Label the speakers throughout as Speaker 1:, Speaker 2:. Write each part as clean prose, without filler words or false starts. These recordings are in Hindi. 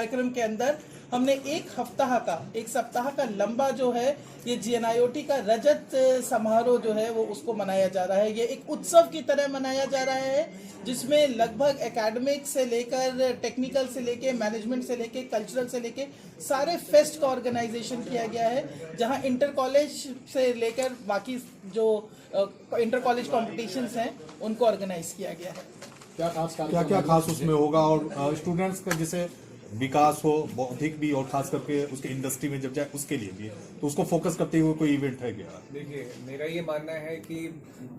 Speaker 1: कार्यक्रम के अंदर हमने एक सप्ताह का लंबा जो है ये GNIOT का रजत समारोह जो है वो उसको मनाया जा रहा है। ये एक उत्सव की तरह मनाया जा रहा है जिसमें लगभग एकेडमिक से लेकर टेक्निकल से लेकर मैनेजमेंट से लेकर कल्चरल से लेकर सारे फेस्ट का ऑर्गेनाइजेशन किया गया है, जहां इंटर कॉलेज से लेकर बाकी जो इंटर कॉलेज कॉम्पिटिशन्स हैं उनको ऑर्गेनाइज किया गया है।
Speaker 2: क्या खास उसमें होगा और स्टूडेंट्स का जैसे विकास हो बौद्धिक भी और खास करके उसके इंडस्ट्री में जब जाए उसके लिए भी, तो उसको फोकस करते हुए कोई इवेंट है क्या?
Speaker 3: देखिए, मेरा ये मानना है कि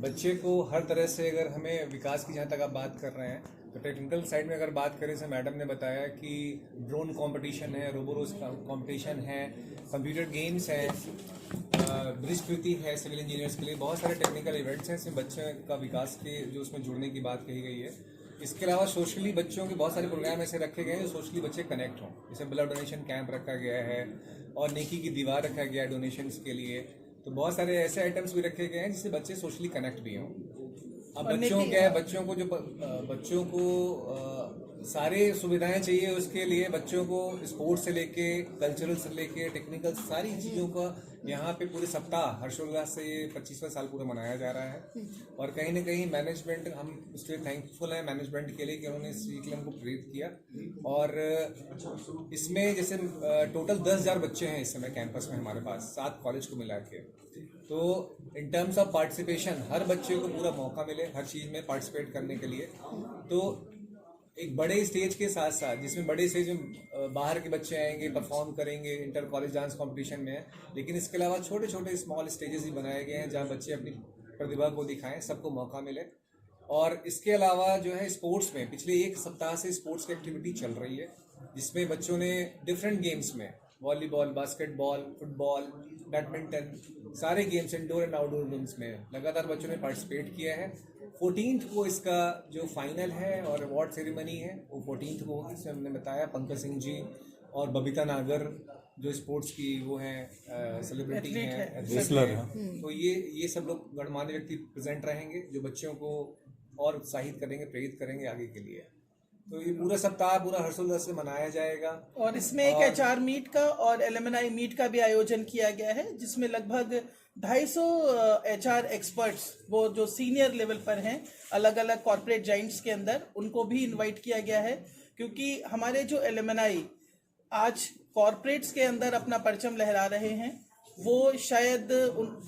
Speaker 3: बच्चे को हर तरह से, अगर हमें विकास की जहाँ तक आप बात कर रहे हैं, तो टेक्निकल साइड में अगर बात करें, जैसे मैडम ने बताया कि ड्रोन कंपटीशन है, रोबोरोस कंपटीशन है, कंप्यूटर गेम्स है, ब्रिजकृति है सिविल इंजीनियर्स के लिए, बहुत सारे टेक्निकल इवेंट्स हैं। इसमें बच्चों का विकास के जो उसमें जुड़ने की बात कही गई है। इसके अलावा सोशली बच्चों के बहुत सारे प्रोग्राम ऐसे रखे गए हैं जो सोशली बच्चे कनेक्ट हों। जैसे ब्लड डोनेशन कैंप रखा गया है और नेकी की दीवार रखा गया है डोनेशंस के लिए। तो बहुत सारे ऐसे आइटम्स भी रखे गए हैं जिससे बच्चे सोशली कनेक्ट भी हों। अब बच्चों क्या है, बच्चों को सारे सुविधाएं चाहिए, उसके लिए बच्चों को स्पोर्ट्स से लेके कल्चरल से लेके टेक्निकल सारी चीज़ों का यहाँ पे पूरे सप्ताह हर्षोल्लास से 25वां साल पूरा मनाया जा रहा है। और कहीं ना कहीं मैनेजमेंट, हम उसके थैंकफुल हैं मैनेजमेंट के लिए कि उन्होंने इस करिकुलम को प्रेरित किया। और इसमें जैसे टोटल 10,000 बच्चे हैं इस समय कैंपस में हमारे पास, 7 कॉलेज को मिला के। तो इन टर्म्स ऑफ पार्टिसिपेशन हर बच्चे को पूरा मौका मिले हर चीज़ में पार्टिसिपेट करने के लिए। तो एक बड़े स्टेज के साथ साथ, जिसमें बड़े स्टेज में बाहर के बच्चे आएंगे, परफॉर्म करेंगे, इंटर कॉलेज डांस कंपटीशन में है, लेकिन इसके अलावा छोटे छोटे स्मॉल स्टेजेस भी बनाए गए हैं जहां बच्चे अपनी प्रतिभा को दिखाएं, सबको मौका मिले। और इसके अलावा जो है स्पोर्ट्स में पिछले एक सप्ताह से स्पोर्ट्स की एक्टिविटी चल रही है, जिसमें बच्चों ने डिफरेंट गेम्स में वॉलीबॉल, बास्केटबॉल, फुटबॉल, बैडमिंटन, सारे games indoor and outdoor games में लगातार बच्चों ने पार्टिसिपेट किया है। 14th को इसका जो फाइनल है और अवार्ड सेरेमनी है वो 14th को होगी। हमने बताया पंकज सिंह जी और बबीता नागर जो स्पोर्ट्स की वो हैं सेलिब्रिटी हैं, तो ये सब लोग गणमान्य व्यक्ति प्रेजेंट रहेंगे जो बच्चों को और उत्साहित करेंगे, प्रेरित करेंगे आगे के लिए। तो ये पूरा सप्ताह पूरा हर्षोल्लास से मनाया जाएगा।
Speaker 1: और इसमें एक HR मीट का और एलुमनाई मीट का भी आयोजन किया गया है, जिसमें लगभग 250 HR एक्सपर्ट्स, वो जो सीनियर लेवल पर हैं अलग अलग कॉर्पोरेट जाइंट्स के अंदर, उनको भी इनवाइट किया गया है। क्योंकि हमारे जो एलुमनाई आज कॉर्पोरेट्स के अंदर अपना परचम लहरा रहे हैं, वो शायद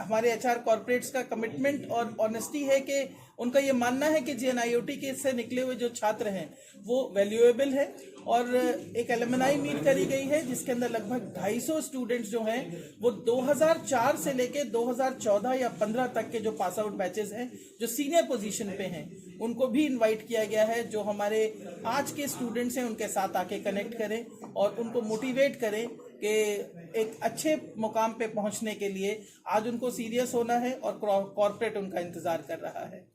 Speaker 1: हमारे HR कॉर्पोरेट्स का कमिटमेंट और ऑनेस्टी है कि उनका ये मानना है कि GNIOT के से निकले हुए जो छात्र हैं वो वैल्यूएबल है। और एक एलुमनाई मीट करी गई है जिसके अंदर लगभग 250 स्टूडेंट्स जो हैं वो 2004 से लेके 2014 या 15 तक के जो पास आउट बैचेस हैं जो सीनियर पोजीशन पे हैं, उनको भी इनवाइट किया गया है, जो हमारे आज के स्टूडेंट्स हैं उनके साथ आके कनेक्ट करें और उनको मोटिवेट करें कि एक अच्छे मुकाम पे पहुंचने के लिए आज उनको सीरियस होना है और कॉर्पोरेट उनका इंतजार कर रहा है।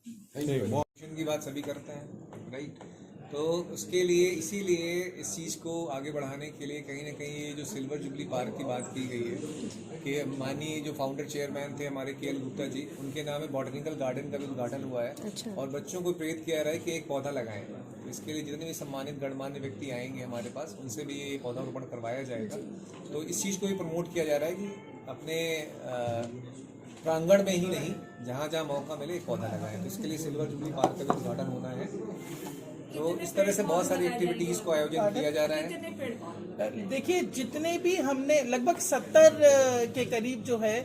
Speaker 3: की बात सभी करते हैं, राइट? तो उसके लिए, इसीलिए इस चीज़ को आगे बढ़ाने के लिए कहीं ना कहीं ये जो सिल्वर जुबली पार्क की बात की गई है कि माननीय जो फाउंडर चेयरमैन थे हमारे KL गुप्ता जी, उनके नाम में बॉटनिकल गार्डन का भी उद्घाटन हुआ है। अच्छा। और बच्चों को प्रेरित किया रहा है कि एक पौधा लगाएं। इसके लिए जितने भी सम्मानित गणमान्य व्यक्ति आएंगे हमारे पास, उनसे भी ये पौधारोपण करवाया जाएगा। तो इस चीज़ को भी प्रमोट किया जा रहा है कि अपने प्रांगण में ही नहीं, जहाँ जहाँ मौका मिले एक पौधा लगाएं। तो इसके लिए सिल्वर जुबली पार्क का भी उद्घाटन होना है। तो इस तरह से बहुत सारी एक्टिविटीज को आयोजन किया जा रहा है।
Speaker 1: देखिए, जितने भी हमने लगभग 70 के करीब जो है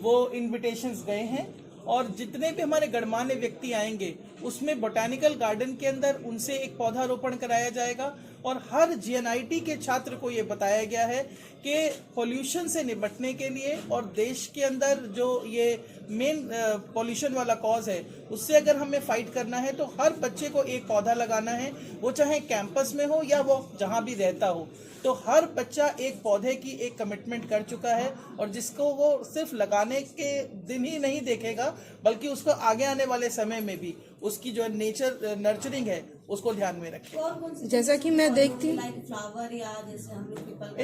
Speaker 1: वो इनविटेशंस गए हैं, और जितने भी हमारे गणमान्य व्यक्ति आएंगे उसमें बोटानिकल गार्डन के अंदर उनसे एक पौधारोपण कराया जाएगा। और हर GNIT के छात्र को ये बताया गया है कि पोल्यूशन से निपटने के लिए और देश के अंदर जो ये मेन पोल्यूशन वाला कॉज है उससे अगर हमें फाइट करना है तो हर बच्चे को एक पौधा लगाना है, वो चाहे कैंपस में हो या वो जहाँ भी रहता हो। तो हर बच्चा एक पौधे की एक कमिटमेंट कर चुका है, और जिसको वो सिर्फ लगाने के दिन ही नहीं देखेगा बल्कि उसको आगे आने वाले समय में भी उसकी जो नेचर नर्चरिंग है उसको ध्यान में रखें।
Speaker 4: जैसा कि मैं देखती हूँ,
Speaker 5: फ्लावर या जैसे हम लोग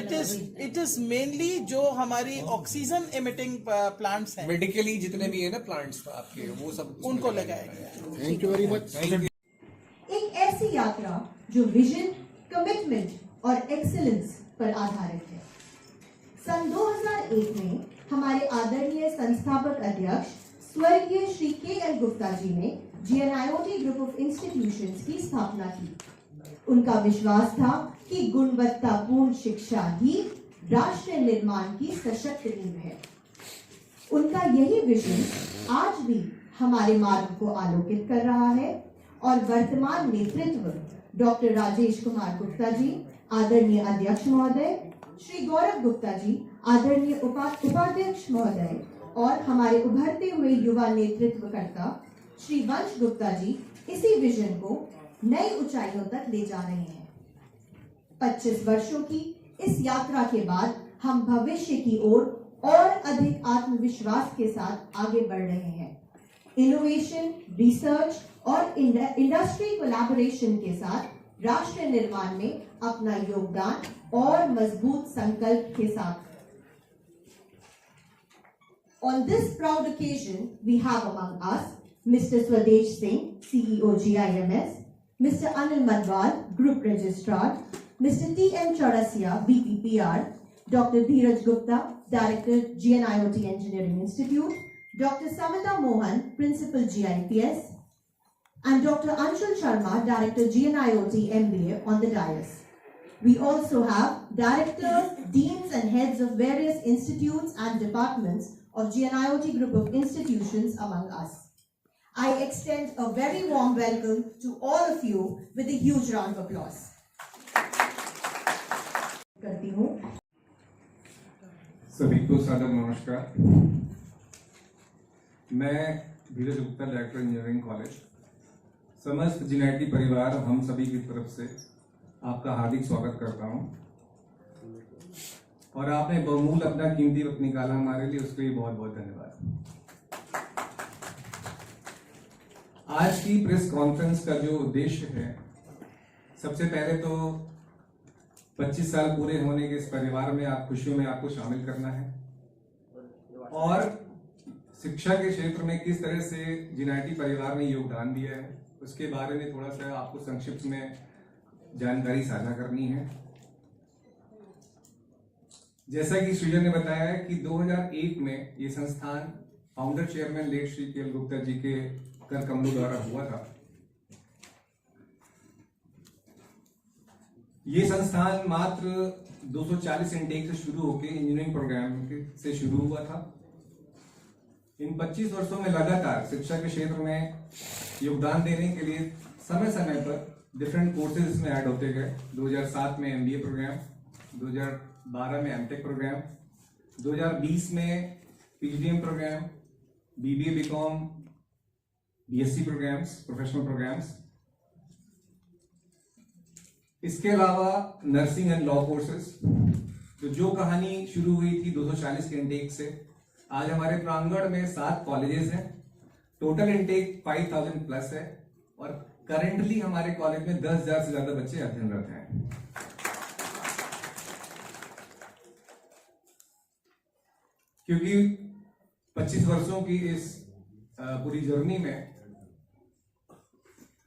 Speaker 1: इट इज मेनली जो हमारी ऑक्सीजन एमिटिंग प्लांट्स हैं,
Speaker 3: मेडिकली जितने भी है ना प्लांट्स आपके, वो सब
Speaker 1: उनको लगाया गया।
Speaker 2: Thank you very much.
Speaker 6: एक ऐसी यात्रा जो विजन, कमिटमेंट
Speaker 4: और एक्सीलेंस पर आधारित है। सन 2001 में हमारे आदरणीय संस्थापक अध्यक्ष स्वर्गीय श्री KL गुप्ता जी ने GNIOT ग्रुप ऑफ इंस्टीट्यूशंस की स्थापना की। उनका विश्वास था कि गुणवत्तापूर्ण शिक्षा ही राष्ट्र निर्माण की सशक्त नींव है। उनका यही विजन आज भी हमारे मार्ग को आलोकित कर रहा है और वर्तमान नेतृत्व डॉक्टर राजेश कुमार गुप्ता जी, आदरणीय अध्यक्ष महोदय, श्री गौरव गुप्ता जी, आदरणीय उपाध्यक्ष महोदय, और हमारे उभरते हुए युवा नेतृत्वकर्ता श्री वंश गुप्ता जी इसी विजन को नई ऊंचाइयों तक ले जा रहे हैं। 25 वर्षों की इस यात्रा के बाद हम भविष्य की ओर और अधिक आत्मविश्वास के साथ आगे बढ़ रहे हैं। इनोवेशन, रिसर्च और इंडस्ट्री कोलैबोरेशन के साथ राष्ट्र निर्माण में अपना योगदान और मजबूत संकल्प के साथ। On this proud occasion, we have among us Mr. Swadesh Singh, CEO GIMS, Mr. Anil Madwal, Group Registrar, Mr. T.M. Chaurasia, BPPR, Dr. Dheeraj Gupta, Director, GNIOT Engineering Institute, Dr. Samita Mohan, Principal GIPS, and Dr. Anshul Sharma, Director, GNIOT MBA on the dais. We also have directors, deans and heads of various institutes and departments of GNIOT Group of Institutions among us. I extend a very warm welcome to all of you with a huge round of applause. करती हूँ।
Speaker 3: सभी को सादर नमस्कार। मैं धीरज गुप्ता, डायरेक्टर इंजीनियरिंग कॉलेज, समस्त GNIOT परिवार हम सभी की तरफ से आपका हार्दिक स्वागत करता हूं। और आपने बहुमूल्य अपना कीमती वक्त निकाला हमारे लिए, उसके लिए बहुत बहुत धन्यवाद। आज की प्रेस कॉन्फ्रेंस का जो उद्देश्य है, सबसे पहले तो 25 साल पूरे होने के इस परिवार में आप खुशियों में आपको शामिल करना है और शिक्षा के क्षेत्र में किस तरह से GNIOT परिवार ने योगदान दिया है उसके बारे में थोड़ा सा आपको संक्षिप्त में जानकारी साझा करनी है। जैसा कि सृजन ने बताया कि 2001 में ये संस्थान founder chairman late Shri KL Gupta ji के कर कमलों द्वारा हुआ था। ये संस्थान मात्र 240 इंटेक से शुरू होकर इंजीनियरिंग प्रोग्राम से शुरू हुआ था। इन 25 वर्षों में लगातार शिक्षा के क्षेत्र में योगदान देने के लिए समय समय पर डिफरेंट कोर्सेज इसमें ऐड होते गए। 2007 में MBA प्रोग्राम, 2012 में MTech प्रोग्राम, 2020 में PGDM program, BBA BCom, BSc programs, professional programs. इसके अलावा नर्सिंग एंड लॉ कोर्सेज, तो जो कहानी शुरू हुई थी 240 के इंटेक से, आज हमारे प्रांगण में 7 कॉलेजेस हैं। टोटल इंटेक 5000 प्लस है और करेंटली हमारे कॉलेज में 10,000 से ज्यादा बच्चे अध्ययनरत हैं। क्योंकि 25 वर्षों की इस पूरी जर्नी में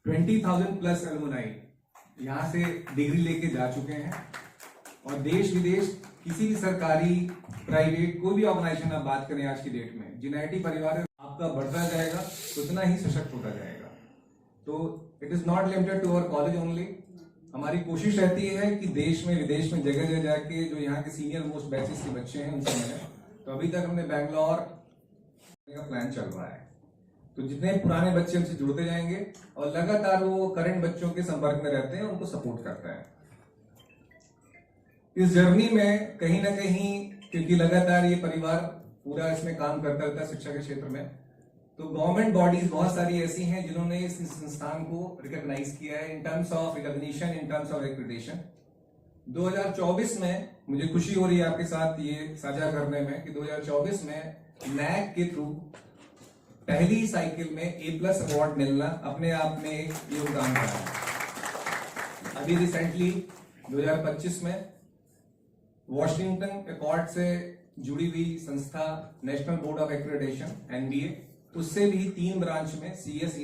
Speaker 3: 20,000 प्लस एलुमनाई यहां से डिग्री लेके जा चुके हैं और देश विदेश किसी भी सरकारी, प्राइवेट, कोई भी ऑर्गेनाइजेशन आप बात करें आज की डेट में, GNIOT परिवार आपका बढ़ता जाएगा उतना ही सशक्त होता जाएगा। तो it is not limited to our college only. हमारी कोशिश रहती है कि देश में, विदेश में, जगह जगह जाके जो यहाँ के सीनियर मोस्ट बैचेस के बच्चे हैं उनसे मिलें। तो अभी तक हमने बैंगलोर का प्लान चल रहा है, तो जितने पुराने बच्चे हमसे जुड़ते जाएंगे और लगातार वो करंट बच्चों के संपर्क में रहते हैं, उनको सपोर्ट करता है। इस जर्नी में कहीं ना कहीं, क्योंकि लगातार ये परिवार पूरा इसमें काम करता रहता है शिक्षा के क्षेत्र में, तो गवर्नमेंट बॉडीज बहुत सारी ऐसी हैं जिन्होंने इस संस्थान को रिकॉग्नाइज किया है in terms of recognition, in terms of accreditation. 2024 में मुझे खुशी हो रही है आपके साथ ये साझा करने में कि 2024 में NAAC के थ्रू पहली साइकिल में A+ अवार्ड मिलना अपने आप में एक योगदान रहा है। अभी रिसेंटली 2025 में वॉशिंगटन अकॉर्ड से जुड़ी हुई संस्था national board of accreditation NBA, उससे भी 3 ब्रांच में CS,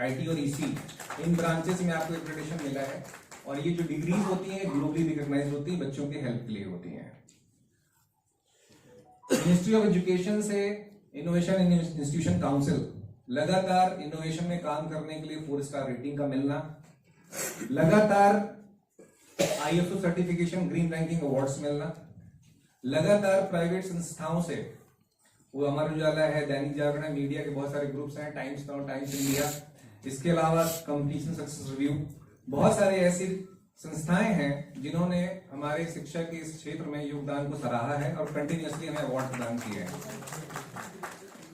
Speaker 3: IT और EC, इन ब्रांचेस में आपको एक्रेडिटेशन मिला है। और ये जो डिग्रीज होती हैं ग्लोबली रिकॉग्नाइज होती हैं, बच्चों के हेल्प के लिए होती हैं। मिनिस्ट्री ऑफ एजुकेशन से इनोवेशन इन इंस्टीट्यूशन काउंसिल लगातार इनोवेशन में काम करने के लिए 4 स्टार रेटिंग का मिलना, लगातार ISO certification green ranking awards मिलना, लगातार प्राइवेट संस्थाओं से, वो अमर उजाला है, दैनिक जागरण है, मीडिया के बहुत सारे ग्रुप्स हैं, टाइम्स नाउ, टाइम्स इंडिया, इसके अलावा कंपटीशन सक्सेस रिव्यू, बहुत सारे ऐसी संस्थाएं हैं जिन्होंने हमारे शिक्षा के इस क्षेत्र में योगदान को सराहा है और कंटिन्यूअसली हमें अवार्ड प्रदान किए हैं।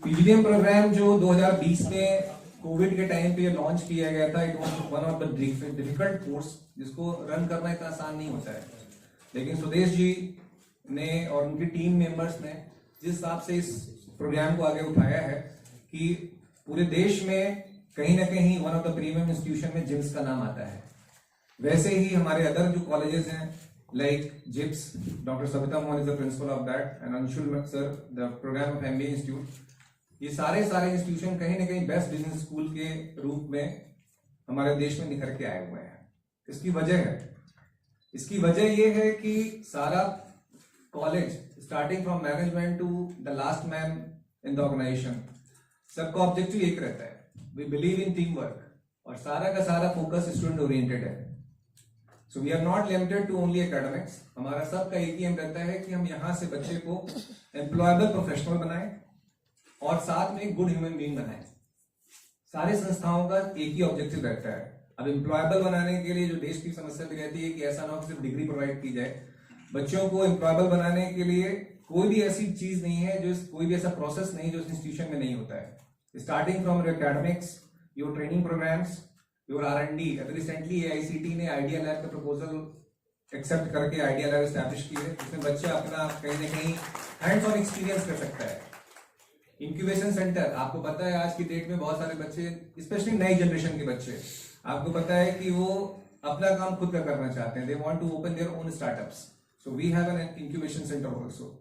Speaker 3: PGDM प्रोग्राम जो 2020 में कोविड के टाइम पे लॉन्च किया गया था, it was one of the difficult course जिसको रन करना इतना आसान नहीं होता है, लेकिन सुदेश जी ने और उनकी टीम मेंबर्स ने जिस हिसाब से इस प्रोग्राम को आगे उठाया है कि पूरे देश में कहीं ना कहीं one of the premium institution में जिम्स का नाम आता है। वैसे ही हमारे अदर जो कॉलेजेस हैं लाइक जिप्स, doctor Savita Mohan is the principal of that and Anshul sir the program of MBA institute, ये सारे इंस्टीट्यूशन कहीं ना कहीं बेस्ट बिजनेस स्कूल के रूप में हमारे देश में निखर के आए हुए हैं। इसकी वजह ये है कि सारा college starting from management to the last man in the organization, सबका ऑब्जेक्टिव एक रहता है, we believe in team work, और सारा का सारा फोकस स्टूडेंट ओरिएंटेड है। So we are not limited to only academics, हमारा सबका एक ही एम रहता है कि हम यहाँ से बच्चे को एम्प्लॉयबल प्रोफेशनल बनाएं और साथ में गुड ह्यूमन बीइंग बनाएं। सारे संस्थाओं का एक ही ऑब्जेक्टिव रहता है। अब एम्प्लॉयबल बनाने के लिए जो देश की समस्या भी रहती है कि ऐसा ना हो सिर्फ डिग्री प्रोवाइड की जाए, बच्चों को एम्प्लॉयबल बनाने के लिए कोई भी ऐसी चीज नहीं है, जो कोई भी ऐसा प्रोसेस नहीं जो इस इंस्टीट्यूशन में नहीं होता है। Starting from your academics, your training programs, your R&D। अभी रिसेंटली AICT ने आइडिया लैब का प्रपोजल एक्सेप्ट करके आइडिया लैब एस्टैब्लिश की है, जिसमें बच्चा अपना कहीं ना कहीं हैंड्स ऑन एक्सपीरियंस कर सकता है। इंक्यूबेशन सेंटर, आपको पता है आज की डेट में बहुत सारे बच्चे, स्पेशली नई जनरेशन के बच्चे, आपको पता है कि वो अपना काम खुद का करना चाहते हैं, they want to open their own startups, so we have an incubation center also.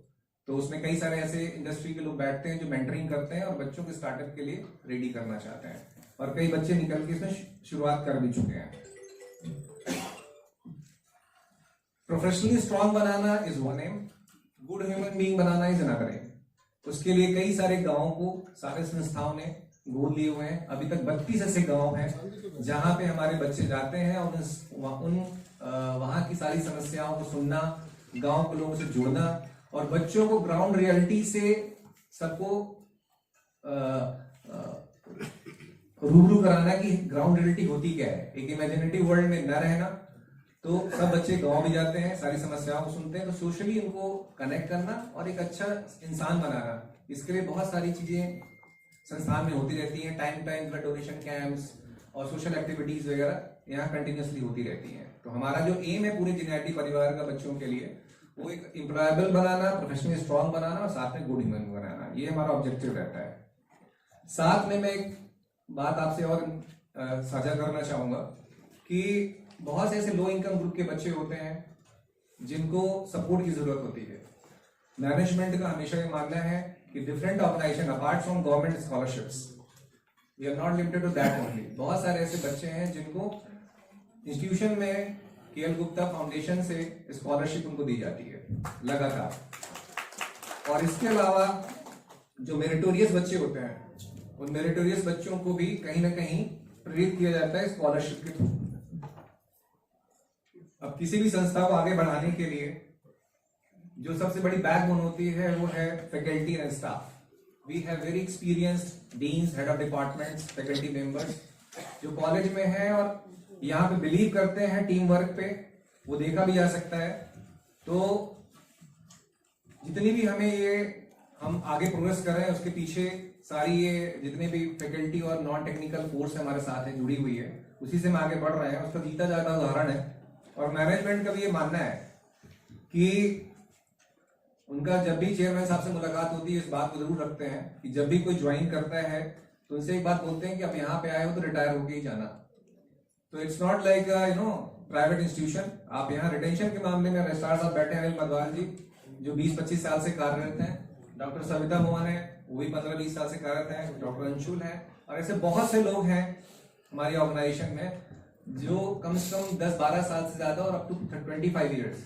Speaker 3: तो उसमें कई सारे ऐसे इंडस्ट्री के लोग बैठते हैं जो मेंटरिंग करते हैं और बच्चों के स्टार्टअप के लिए रेडी करना चाहते हैं, और कई बच्चे निकल के इसमें शुरुआत कर भी चुके हैं। प्रोफेशनली स्ट्रांग बनाना is one aim, good human being बनाना इज अनदर एम। उसके लिए कई सारे गांवों को सारे संस्थाओं ने गोद लिए हुए हैं। अभी तक 32 ऐसे गांव हैं जहां पे हमारे बच्चे जाते हैं और वहां की सारी समस्याओं को सुनना, गांव के लोगों से जुड़ना और बच्चों को ग्राउंड रियलिटी से सबको रूबरू कराना कि ग्राउंड रियलिटी होती क्या है। एक इमेजिनेटिव वर्ल्ड में न रहना, तो सब बच्चे गांव भी जाते हैं, सारी समस्याओं को सुनते हैं, तो सोशली उनको कनेक्ट करना और एक अच्छा इंसान बनाना, इसके लिए बहुत सारी चीजें संस्थान में होती रहती हैं। टाइम पर डोनेशन कैंप्स और सोशल एक्टिविटीज वगैरह यहाँ कंटिन्यूसली होती रहती हैं। तो हमारा जो एम है पूरे जिनैटी परिवार का बच्चों के लिए, वो एक एम्प्लॉयबल बनाना, प्रोफेशनली स्ट्रांग बनाना और साथ में गुड ह्यूमन बनाना, ये हमारा ऑब्जेक्टिव रहता है। साथ में मैं एक बात आपसे और साझा करना चाहूंगा कि बहुत से ऐसे लो इनकम ग्रुप के बच्चे होते हैं जिनको सपोर्ट की जरूरत होती है। मैनेजमेंट का हमेशा ये मानना है कि different organization apart from government scholarships, we are not limited to that only. बहुत सारे ऐसे बच्चे हैं जिनको इंस्टीट्यूशन में KL गुप्ता फाउंडेशन से स्कॉलरशिप उनको दी जाती है लगातार, और इसके अलावा जो मेरिटोरियस बच्चे होते हैं उन मेरिटोरियस बच्चों को भी कहीं ना कहीं प्रेरित किया जाता है स्कॉलरशिप के थ्रू। अब किसी भी संस्था को आगे बढ़ाने के लिए जो सबसे बड़ी बैकबोन होती है वो है faculty and staff. We have very experienced deans, head of departments, faculty members जो कॉलेज में हैं और यहाँ पे बिलीव करते हैं टीम वर्क पे, वो देखा भी जा सकता है। तो जितनी भी हम आगे प्रोग्रेस कर रहे हैं उसके पीछे सारी ये जितने भी फैकल्टी और नॉन टेक्निकल फोर्स हमारे साथ है, जुड़ी हुई है, उसी से हम आगे बढ़ रहे हैं। उसका जीता जाता उदाहरण है। और मैनेजमेंट का भी ये मानना है कि उनका जब भी चेयरमैन साहब से मुलाकात होती है इस बात को जरूर रखते हैं कि जब भी कोई ज्वाइन करता है तो उनसे एक बात बोलते हैं कि आप यहाँ पे आए हो तो रिटायर होके ही जाना। तो it's not like private institution. आप यहाँ रिटेंशन के मामले में रजिस्ट्रार साहब बैठे हैं अनिल मधवाल जी, जो 20-25 साल से कार्यरत हैं। डॉक्टर सविता मोहन है, वो भी 15-20 साल से कार्यरत हैं। डॉक्टर अंशुल है, और ऐसे बहुत से लोग हैं हमारी ऑर्गेनाइजेशन में जो कम से कम 10-12 साल से ज्यादा और अप टू 25 ईयर्स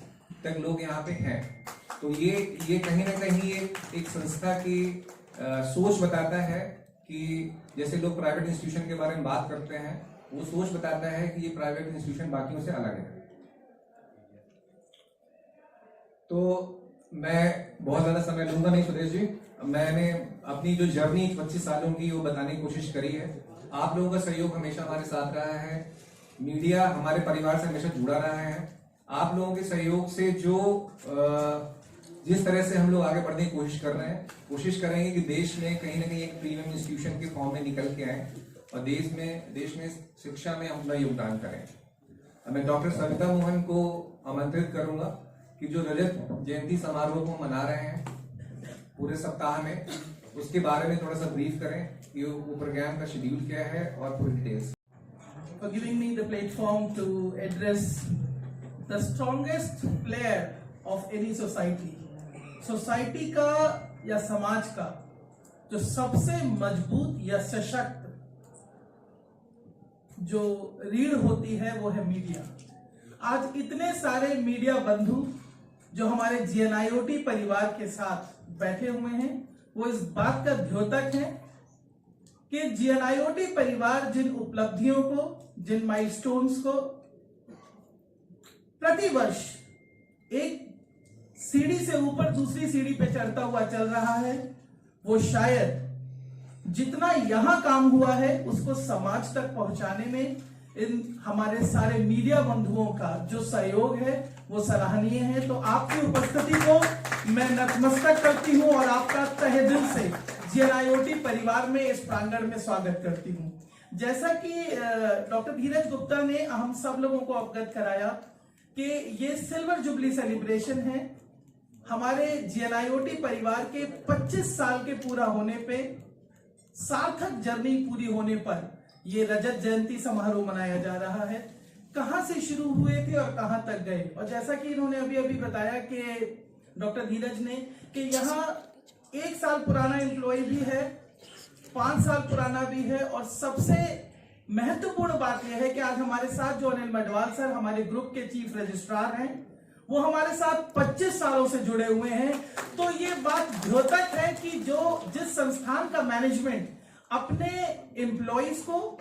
Speaker 3: तक लोग यहाँ पे हैं। तो ये कहीं ना कहीं एक संस्था की सोच बताता है कि जैसे लोग प्राइवेट इंस्टीट्यूशन के बारे में बात करते हैं, वो सोच बताता है कि ये प्राइवेट इंस्टीट्यूशन बाकियों से अलग है। तो मैं बहुत ज्यादा समय लूंगा नहीं सुरेश जी, मैंने अपनी जो जर्नी 25 सालों की वो बताने की कोशिश करी है। आप लोगों का सहयोग हमेशा हमारे साथ रहा है, मीडिया हमारे परिवार से हमेशा जुड़ा रहा है। आप लोगों के सहयोग से जिस तरह से हम लोग आगे बढ़ने की कोशिश कर रहे हैं, कोशिश करेंगे कि देश में कहीं ना कहीं एक प्रीमियम इंस्टीट्यूशन के फॉर्म में निकल के आए और देश में शिक्षा में अपना योगदान करें। मैं डॉक्टर सविता मोहन को आमंत्रित करूंगा कि जो रजत जयंती समारोह को मना रहे हैं पूरे सप्ताह में, उसके बारे में थोड़ा सा ब्रीफ करें कि वो प्रोग्राम का शेड्यूल क्या है और पूरी details.
Speaker 1: For giving me the platform to address the strongest player of any society. Society का या समाज का जो सबसे मजबूत या सशक्त जो रीढ़ होती है वो है मीडिया। आज इतने सारे मीडिया बंधु जो हमारे GNIOT परिवार के साथ बैठे हुए हैं, वो इस बात का द्योतक है कि GNIOT परिवार जिन उपलब्धियों को, जिन माइलस्टोन्स को प्रतिवर्ष एक सीढ़ी से ऊपर दूसरी सीढ़ी पे चढ़ता हुआ चल रहा है, वो शायद जितना यहां काम हुआ है उसको समाज तक पहुंचाने में इन हमारे सारे मीडिया बंधुओं का जो सहयोग है वो सराहनीय है। तो आपकी उपस्थिति को मैं नतमस्तक करती हूं और आपका तहे दिल से GNIOT परिवार में इस प्रांगण में स्वागत करती हूं। जैसा कि डॉक्टर धीरज गुप्ता ने हम सब लोगों को अवगत कराया कि ये सिल्वर जुबली सेलिब्रेशन है। हमारे GNIOT परिवार के 25 साल के पूरा होने पे, सार्थक जर्नी पूरी होने पर ये रजत जयंती समारोह मनाया जा रहा है। कहां से शुरू हुए थे और कहां तक गए, और जैसा कि इन्होंने अभी बताया कि डॉक्टर धीरज ने कि यहाँ 1 साल पुराना एम्प्लॉय भी है, 5 साल पुराना भी है, और सबसे महत्वपूर्ण बात यह है कि आज हमारे साथ जो अनिल मडवाल सर हमारे ग्रुप के चीफ रजिस्ट्रार हैं, वो हमारे साथ 25 सालों से जुड़े हुए हैं। तो ये बात द्योतक है कि जिस संस्थान का मैनेजमेंट अपने एम्प्लॉइज को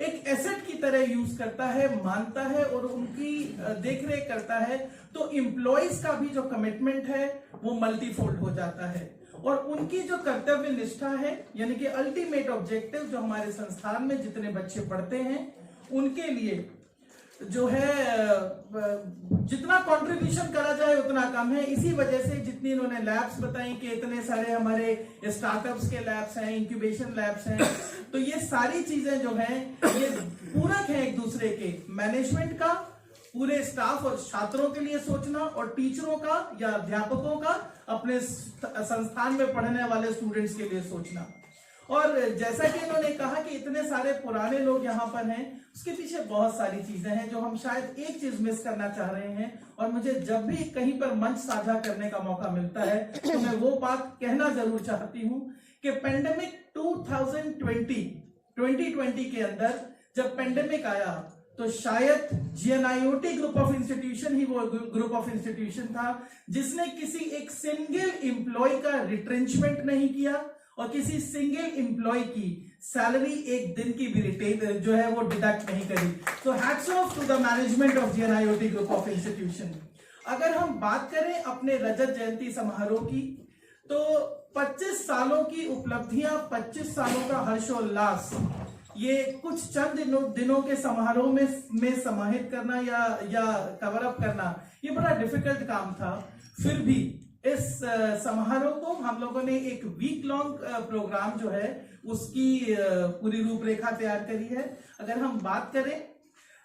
Speaker 1: एक एसेट की तरह यूज करता है, मानता है और उनकी देखरेख करता है, तो एम्प्लॉइज का भी जो कमिटमेंट है वो मल्टीफोल्ड हो जाता है। और उनकी जो कर्तव्य निष्ठा है, यानी कि अल्टीमेट ऑब्जेक्टिव जो हमारे संस्थान में जितने बच्चे पढ़ते हैं उनके लिए जो है जितना कंट्रीब्यूशन करा जाए उतना कम है। इसी वजह से जितनी इन्होंने लैब्स बताई कि इतने सारे हमारे स्टार्टअप्स के लैब्स हैं, इंक्यूबेशन लैब्स हैं, तो ये सारी चीजें जो हैं ये पूरक हैं एक दूसरे के। मैनेजमेंट का पूरे स्टाफ और छात्रों के लिए सोचना, और टीचरों का या अध्यापकों का अपने संस्थान में पढ़ने वाले स्टूडेंट्स के लिए सोचना। और जैसा कि इन्होंने कहा कि इतने सारे पुराने लोग यहाँ पर हैं, उसके पीछे बहुत सारी चीजें हैं जो हम शायद एक चीज मिस करना चाह रहे हैं। और मुझे जब भी कहीं पर मंच साझा करने का मौका मिलता है तो मैं वो बात कहना जरूर चाहती हूँ कि पेंडेमिक 2020 के अंदर जब पेंडेमिक आया तो शायद GNIOT ग्रुप ऑफ इंस्टीट्यूशन ही वो ग्रुप ऑफ इंस्टीट्यूशन था जिसने किसी एक सिंगल एम्प्लॉय का रिट्रेंचमेंट नहीं किया और किसी सिंगल एम्प्लॉय की सैलरी एक दिन की भी रिटेन जो है वो डिडक्ट नहीं करी। तो hats off to the management of GNIOT group of institution. अगर हम बात करें अपने रजत जयंती समारोह की, तो 25 सालों की उपलब्धियां, 25 सालों का हर्षोल्लास, ये कुछ चंद दिनों के समारोह में समाहित करना या कवर अप करना ये बड़ा डिफिकल्ट काम था। फिर भी इस समारोह को हम लोगों ने एक वीक लॉन्ग प्रोग्राम जो है उसकी पूरी रूपरेखा तैयार करी है। अगर हम बात करें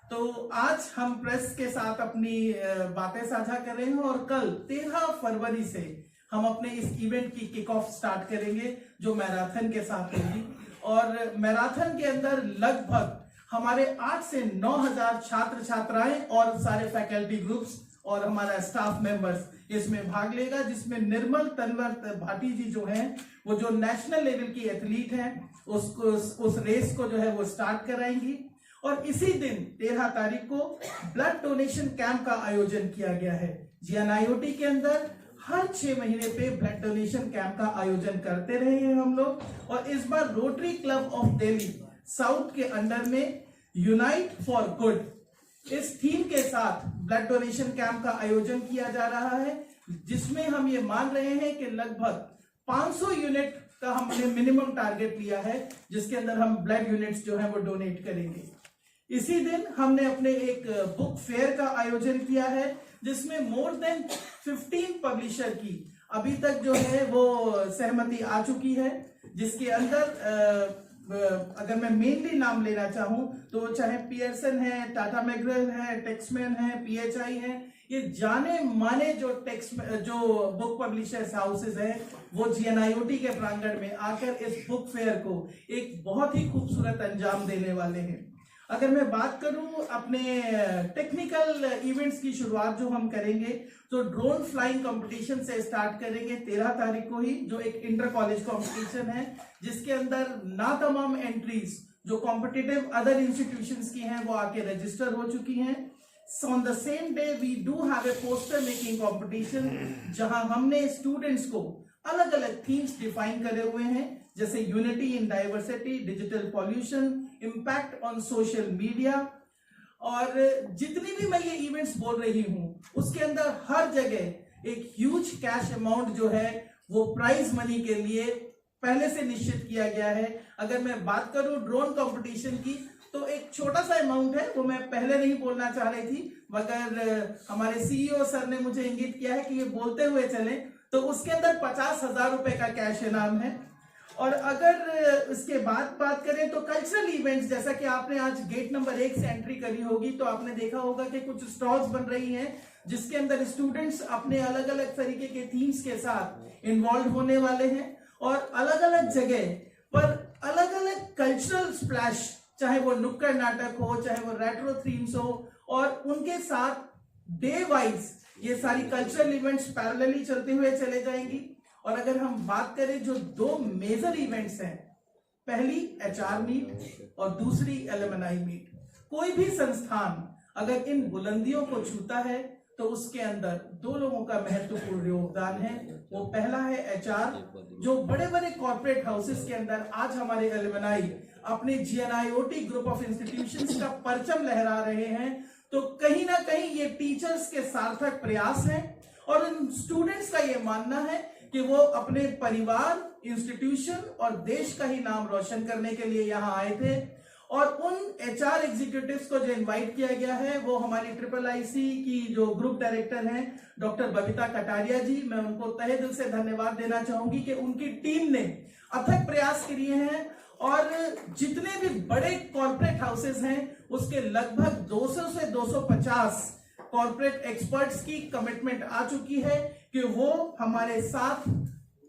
Speaker 1: तो आज हम प्रेस के साथ अपनी बातें साझा कर रहे हैं और कल 13 फरवरी से हम अपने इस इवेंट की किक ऑफ स्टार्ट करेंगे जो मैराथन के साथ होगी। और मैराथन के अंदर लगभग हमारे 8 से 9,000 छात्र छात्राएं और सारे फैकल्टी ग्रुप्स और हमारा स्टाफ मेंबर्स इसमें भाग लेगा, जिसमें निर्मल तनवर भाटी जी जो हैं वो जो नेशनल लेवल की एथलीट हैं उस रेस को जो है वो स्टार्ट कराएंगी। और इसी दिन 13 तारीख को ब्लड डोनेशन कैंप का आयोजन किया गया है। GNIOT के अंदर हर 6 महीने पे ब्लड डोनेशन कैंप का आयोजन करते रहे हैं हम लोग, और इस बार Rotary club of Delhi south के अंडर में यूनाइट फॉर गुड इस थीम के साथ ब्लड डोनेशन कैंप का आयोजन किया जा रहा है, जिसमें हम ये मान रहे हैं कि लगभग 500 यूनिट का हमने मिनिमम टारगेट लिया है, जिसके अंदर हम ब्लड यूनिट्स जो है वो डोनेट करेंगे। इसी दिन हमने अपने एक बुक फेयर का आयोजन किया है, जिसमें मोर देन 15 पब्लिशर की अभी तक जो है वो सहमति आ चुकी है, जिसके अंदर अगर मैं मेनली नाम लेना चाहूं तो चाहे पियर्सन है, टाटा मैकग्रह है, टेक्समैन है, PHI है, ये जाने माने जो बुक पब्लिशर्स हाउसेस हैं, वो GNIOT के प्रांगण में आकर इस बुक फेयर को एक बहुत ही खूबसूरत अंजाम देने वाले हैं। अगर मैं बात करूं अपने टेक्निकल इवेंट्स की शुरुआत जो हम करेंगे, तो ड्रोन फ्लाइंग कंपटीशन से स्टार्ट करेंगे 13 तारीख को ही, जो एक इंटर कॉलेज कंपटीशन है, जिसके अंदर ना तमाम एंट्रीज जो कॉम्पिटिटिव अदर इंस्टीट्यूशंस की हैं वो आके रजिस्टर हो चुकी हैं। On the same day we do have a poster making competition, जहां हमने स्टूडेंट्स को अलग अलग थीम्स डिफाइन करे हुए हैं, जैसे unity in diversity, digital pollution, impact on social media, और जितनी भी मैं ये इवेंट्स बोल रही हूं उसके अंदर हर जगह एक ह्यूज कैश अमाउंट जो है वो प्राइज मनी के लिए पहले से निश्चित किया गया है। अगर मैं बात करूं ड्रोन कंपटीशन की, तो एक छोटा सा अमाउंट है, वो मैं पहले नहीं बोलना चाह रही थी, मगर हमारे CEO सर ने मुझे इंगित किया है कि ये बोलते हुए चले, तो उसके अंदर 50,000 रुपए का कैश इनाम है। और अगर इसके बाद बात करें तो कल्चरल इवेंट्स, जैसा कि आपने आज गेट नंबर 1 से एंट्री करी होगी, तो आपने देखा होगा कि कुछ स्टॉल्स बन रही हैं, जिसके अंदर स्टूडेंट्स अपने अलग अलग तरीके के थीम्स के साथ इन्वॉल्व होने वाले हैं, और अलग अलग जगह पर अलग अलग कल्चरल स्प्लैश, चाहे वो नुक्कड़ नाटक हो, चाहे वो रेट्रो थीम्स हो, और उनके साथ डे वाइज ये सारी कल्चरल इवेंट्स पैरेलली चलते हुए चले जाएंगी। और अगर हम बात करें जो 2 मेजर इवेंट्स हैं, पहली HR मीट और दूसरी एलुमनाई मीट, कोई भी संस्थान अगर इन बुलंदियों को छूता है तो उसके अंदर 2 लोगों का महत्वपूर्ण योगदान है। वो पहला है HR, जो बड़े बड़े कॉर्पोरेट हाउसेस के अंदर आज हमारे एलुमनाई अपने GNIOT ग्रुप ऑफ इंस्टीट्यूशंस का परचम लहरा रहे हैं, तो कहीं ना कहीं ये टीचर्स के सार्थक प्रयास हैं, और उन स्टूडेंट्स का ये मानना है कि वो अपने परिवार, इंस्टीट्यूशन और देश का ही नाम रोशन करने के लिए यहाँ आए थे। और उन HR एग्जीक्यूटिव्स को जो इनवाइट किया गया है, वो हमारी IIIC की जो ग्रुप डायरेक्टर हैं डॉक्टर बबीता कटारिया जी, मैं उनको तहे दिल से धन्यवाद देना चाहूंगी कि उनकी टीम ने अथक प्रयास किए हैं, और जितने भी बड़े कॉर्पोरेट हाउसेस हैं उसके लगभग 200 से 250 कॉर्पोरेट एक्सपर्ट्स की कमिटमेंट आ चुकी है कि वो हमारे साथ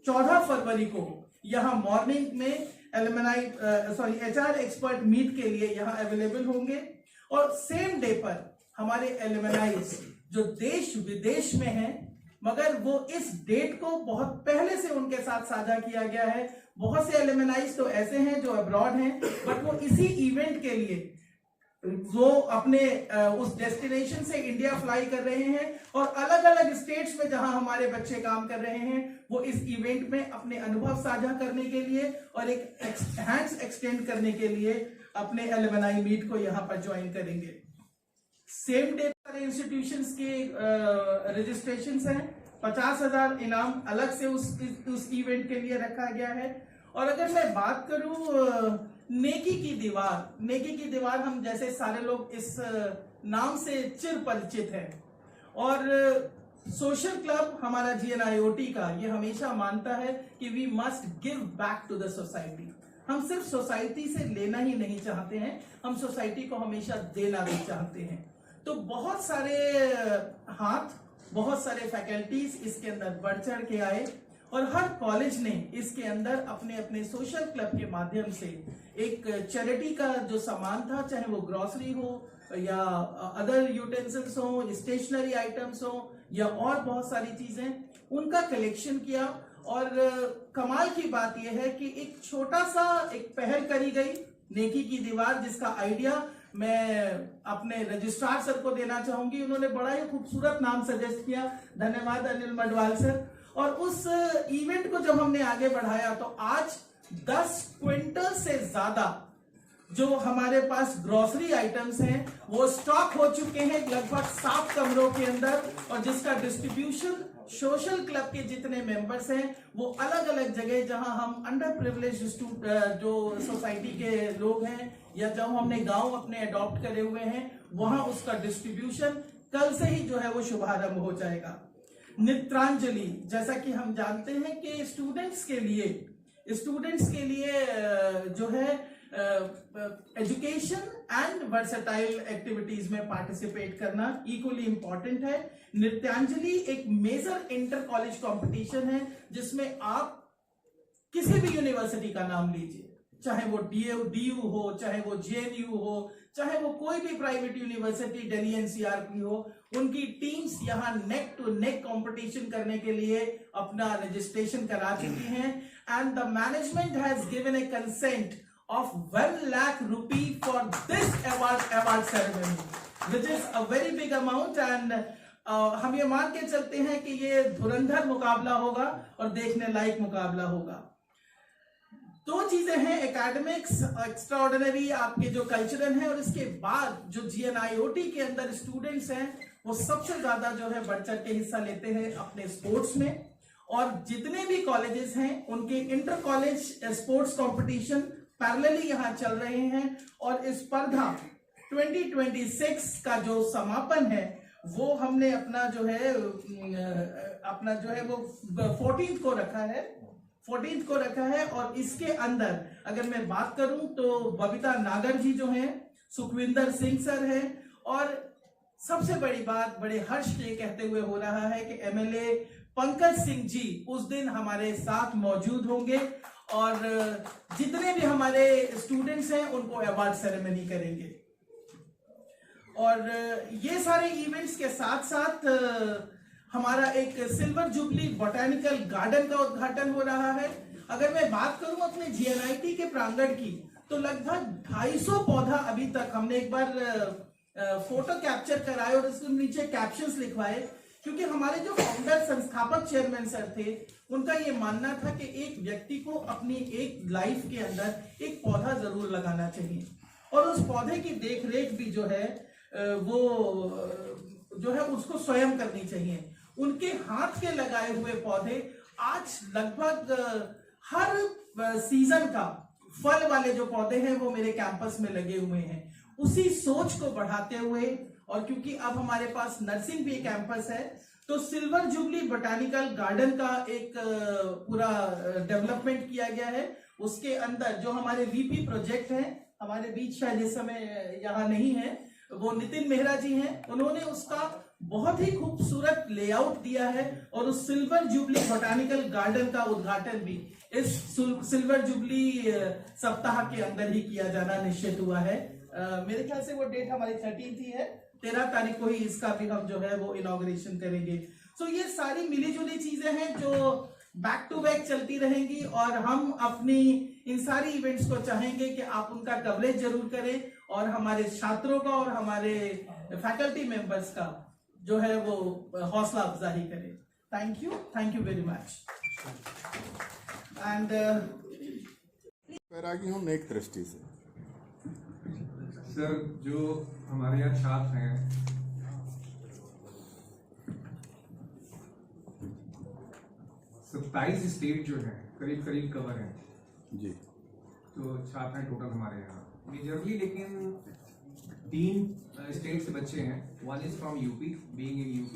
Speaker 1: 14 फरवरी को यहाँ मॉर्निंग में HR एक्सपर्ट मीट के लिए यहाँ अवेलेबल होंगे। और सेम डे पर हमारे एलुमनाइज जो देश विदेश में हैं, मगर वो इस डेट को बहुत पहले से उनके साथ साझा किया गया है। बहुत से एलुमनाइज तो ऐसे हैं जो अब्रॉड हैं, बट वो इसी इवेंट के लिए वो अपने उस डेस्टिनेशन से इंडिया फ्लाई कर रहे हैं, और अलग अलग स्टेट्स में जहां हमारे बच्चे काम कर रहे हैं, वो इस इवेंट में अपने अनुभव साझा करने के लिए और एक हैंड्स एक्सटेंड करने के लिए अपने एलुमनाई मीट को यहां पर ज्वाइन करेंगे। सेम डे पर इंस्टीट्यूशंस के रजिस्ट्रेशंस हैं, 50,000 इनाम अलग से उस इवेंट के लिए रखा गया है। और अगर मैं बात करूं नेकी की दीवार, हम जैसे सारे लोग इस नाम से चिर परिचित हैं, और सोशल क्लब हमारा GNIOT का ये हमेशा मानता है कि we must give back to the society. हम सिर्फ सोसाइटी से लेना ही नहीं चाहते हैं, हम सोसाइटी को हमेशा देना भी चाहते हैं। तो बहुत सारे हाथ, बहुत सारे फैकल्टीज इसके अंदर बढ़ चढ़ के आए, और हर कॉलेज ने इसके अंदर अपने अपने सोशल क्लब के माध्यम से एक चैरिटी का जो सामान था, चाहे वो ग्रोसरी हो या अदर यूटेंसिल्स हो, स्टेशनरी आइटम्स हो, या और बहुत सारी चीजें, उनका कलेक्शन किया। और कमाल की बात यह है कि एक छोटा सा एक पहल करी गई नेकी की दीवार, जिसका आइडिया मैं अपने रजिस्ट्रार सर को देना चाहूंगी। उन्होंने बड़ा ही खूबसूरत नाम सजेस्ट किया, धन्यवाद अनिल मडवाल सर। और उस इवेंट को जब हमने आगे बढ़ाया तो आज 10 क्विंटल से ज्यादा जो हमारे पास ग्रोसरी आइटम्स हैं वो स्टॉक हो चुके हैं लगभग 7 कमरों के अंदर, और जिसका डिस्ट्रीब्यूशन सोशल क्लब के जितने मेंबर्स हैं वो अलग अलग जगह जहां हम अंडर प्रिविलेज जो सोसाइटी के लोग हैं या जब हमने गांव अपने अडॉप्ट करे हुए हैं वहां उसका डिस्ट्रीब्यूशन कल से ही जो है वो शुभारंभ हो जाएगा। नृत्यांजलि, जैसा कि हम जानते हैं कि स्टूडेंट्स के लिए जो है एजुकेशन एंड वर्सेटाइल एक्टिविटीज में पार्टिसिपेट करना इक्वली इंपॉर्टेंट है। नृत्यांजलि एक मेजर इंटर कॉलेज कंपटीशन है जिसमें आप किसी भी यूनिवर्सिटी का नाम लीजिए, चाहे वो DU हो, चाहे वो JNU हो, चाहे वो कोई भी प्राइवेट यूनिवर्सिटी दिल्ली NCR की हो, उनकी टीम्स यहाँ नेक टू नेक कंपटीशन करने के लिए अपना रजिस्ट्रेशन करा चुकी हैं। And the management has given A consent of 1 lakh rupee for this award ceremony, which is a very big amount, and हम ये मान के चलते हैं कि ये धुरंधर मुकाबला होगा और देखने लायक मुकाबला होगा। 2 चीजें हैं, एकेडमिक्स एक्स्ट्राऑर्डिनरी आपके जो कल्चरल हैं, और इसके बाद जो GNIOT के अंदर स्टूडेंट्स हैं वो सबसे ज्यादा जो है बढ़ चढ़ के हिस्सा लेते हैं अपने स्पोर्ट्स में। और जितने भी कॉलेजेस हैं उनके inter college sports competition parallelly यहाँ चल रहे हैं, और इस स्पर्धा 2026 का जो समापन है वो हमने अपना जो है वो 14th को रखा है। और इसके अंदर अगर मैं बात करूं तो बबीता नागर जी जो हैं, सुखविंदर सिंह सर हैं, और सबसे बड़ी बात बड़े हर्ष के कहते हुए हो रहा है कि MLA पंकज सिंह जी उस दिन हमारे साथ मौजूद होंगे, और जितने भी हमारे स्टूडेंट्स हैं उनको अवार्ड सेरेमनी करेंगे। और ये सारे इवेंट्स के साथ साथ हमारा एक सिल्वर जुबली बोटैनिकल गार्डन का उद्घाटन हो रहा है। अगर मैं बात करूं अपने GNIT के प्रांगण की तो लगभग 250 पौधा अभी तक हमने एक बार फोटो कैप्चर कराए और उसके नीचे कैप्शंस लिखवाए, क्योंकि हमारे जो फाउंडर संस्थापक चेयरमैन सर थे उनका ये मानना था कि एक व्यक्ति को अपनी एक लाइफ के अंदर एक पौधा जरूर लगाना चाहिए, और उस पौधे की देख रेख भी जो है वो जो है उसको स्वयं करनी चाहिए। उनके हाथ के लगाए हुए पौधे आज लगभग हर सीजन का फल वाले जो पौधे हैं वो मेरे कैंपस में लगे हुए हैं। उसी सोच को बढ़ाते हुए, और क्योंकि अब हमारे पास नर्सिंग भी कैंपस है, तो सिल्वर जुबली बोटैनिकल गार्डन का एक पूरा डेवलपमेंट किया गया है। उसके अंदर जो हमारे VP प्रोजेक्ट हैं, हमारे बीच शायद इस समय यहाँ नहीं है, वो नितिन मेहरा जी हैं, उन्होंने उसका बहुत ही खूबसूरत लेआउट दिया है, और उस सिल्वर जुबली बोटैनिकल गार्डन का उद्घाटन भी इस सिल्वर जुबली सप्ताह के अंदर ही किया जाना निश्चित हुआ है। मेरे ख्याल से वो डेट हमारी 13 ही है, 13 तारीख को ही इसका भी हम जो है वो इनॉग्रेशन करेंगे। सो ये सारी मिली जुली चीजें हैं जो बैक टू बैक चलती रहेंगी, और हम अपनी इन सारी इवेंट्स को चाहेंगे कि आप उनका कवरेज जरूर करें, और हमारे छात्रों का और हमारे फैकल्टी मेंबर्स का जो है वो हौसला अफजाई करें। Thank you very much. And
Speaker 6: पैरागी हूँ नेक दृष्टि से।
Speaker 3: सर, जो हमारे यहाँ छात्र हैं 27 स्टेट जो है करीब कवर है
Speaker 6: जी,
Speaker 3: तो छात्र हैं टोटल हमारे यहाँ मेजरली, लेकिन 3 स्टेट से बच्चे हैं। 1 is from UP, being in UP,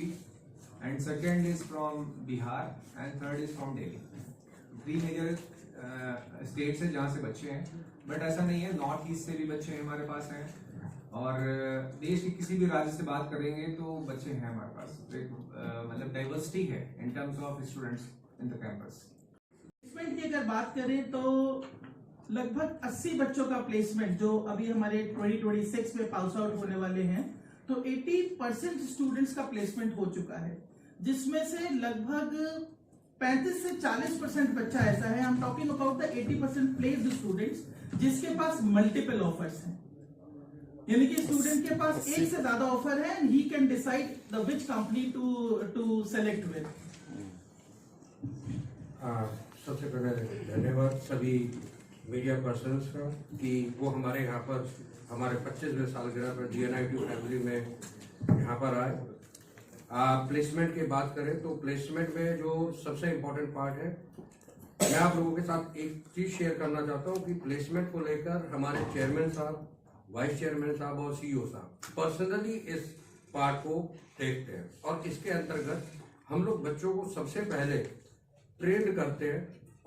Speaker 3: and 2nd is from Bihar, and 3rd is from Delhi. 3 major states है जहाँ से बच्चे हैं, बट ऐसा नहीं है, नॉर्थ ईस्ट से भी बच्चे हमारे पास हैं, और देश के किसी भी राज्य से बात करेंगे तो बच्चे हैं हमारे पास। मतलब डाइवर्सिटी है in terms of students in the campus.
Speaker 1: Placement की अगर बात करें तो लगभग 80 बच्चों का प्लेसमेंट जो अभी हमारे 2026 में पास आउट होने वाले हैं, तो 80% स्टूडेंट्स का प्लेसमेंट हो चुका है, जिसमें से लगभग 35 से 40% बच्चा ऐसा है, I am talking about the 80% placed students, जिसके पास मल्टीपल ऑफर्स हैं। यानी कि स्टूडेंट के पास एक से ज्यादा ऑफर है and he can decide the which company to select with.
Speaker 6: सबसे पहले धन्यवाद सभी मीडिया पर्सन्स का कि वो हमारे यहाँ पर हमारे 25वें सालगिरह पर GNIOT फैमिली में यहाँ पर आए। प्लेसमेंट की बात करें तो प्लेसमेंट में जो सबसे इम्पोर्टेंट पार्ट है, मैं आप लोगों के साथ एक चीज़ शेयर करना चाहता हूँ कि प्लेसमेंट को लेकर हमारे चेयरमैन साहब, वाइस चेयरमैन साहब और CEO साहब पर्सनली इस पार्ट को देखते हैं और इसके अंतर्गत हम लोग बच्चों को सबसे पहले ट्रेंड करते हैं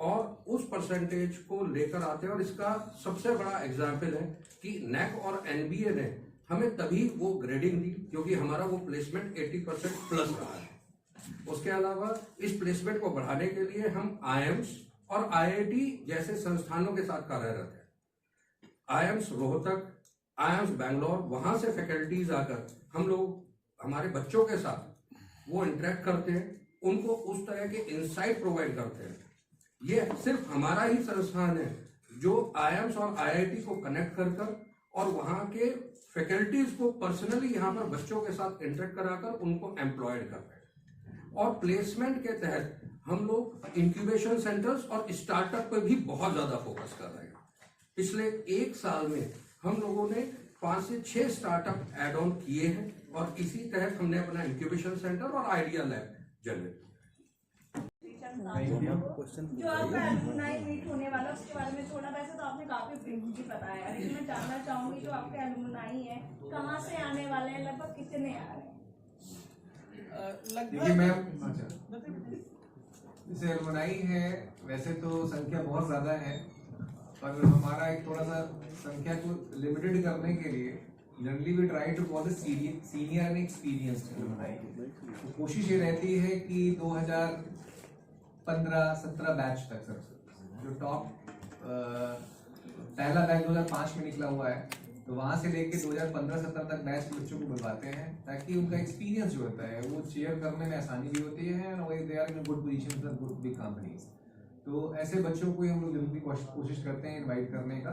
Speaker 6: और उस परसेंटेज को लेकर आते हैं। और इसका सबसे बड़ा एग्जाम्पल है कि NAC और NBA ने हमें तभी वो ग्रेडिंग दी क्योंकि हमारा वो प्लेसमेंट 80% प्लस रहा है। उसके अलावा इस प्लेसमेंट को बढ़ाने के लिए हम IIMS और IIT जैसे संस्थानों के साथ कार्यरत है। IIMS रोहतक, IIMS बैंगलोर, वहां से फैकल्टीज आकर हम लोग हमारे बच्चों के साथ वो इंटरेक्ट करते हैं, उनको उस तरह के इंसाइट प्रोवाइड करते हैं। ये सिर्फ हमारा ही संस्थान है जो IIMS और IIT को कनेक्ट कर और वहाँ के फैकल्टीज को पर्सनली यहाँ पर बच्चों के साथ इंटरेक्ट कराकर उनको एम्प्लॉयड कर रहे हैं। और प्लेसमेंट के तहत हम लोग इंक्यूबेशन सेंटर्स और स्टार्टअप पर भी बहुत ज़्यादा फोकस कर रहे हैं। पिछले एक साल में हम लोगों ने 5 से 6 स्टार्टअप एड ऑन किए हैं और इसी तहत हमने अपना इंक्यूबेशन सेंटर और आइडिया लैब जनरेट किया।
Speaker 7: जो आपका एलुमनाई मीट होने वाला उसके बारे में थोड़ा, वैसे तो आपने काफी ब्रीफली बताया है, लेकिन मैं जानना चाहूंगी जो आपके एलुमनाई है कहाँ से आने वाले हैं, लगभग कितने आ रहे हैं?
Speaker 3: देखिए मैम, जैसे एलुमनाई है वैसे तो संख्या बहुत ज्यादा है, पर हमारा एक थोड़ा सा संख्या को लिमिटेड करने के लिए generally we try to call senior and experienced alumni. तो कोशिश ये रहती है कि 2015-17 बैच तक सर, जो टॉप पहला बैच 2005 में निकला हुआ है, तो वहाँ से लेके 2015-17 तक बैच के बच्चों को बुलवाते हैं ताकि उनका एक्सपीरियंस जो होता है वो शेयर करने में आसानी भी होती है और they are in good position for good big companies. तो ऐसे बच्चों को ही हम लोग जल्दी कोशिश करते हैं इनवाइट करने का।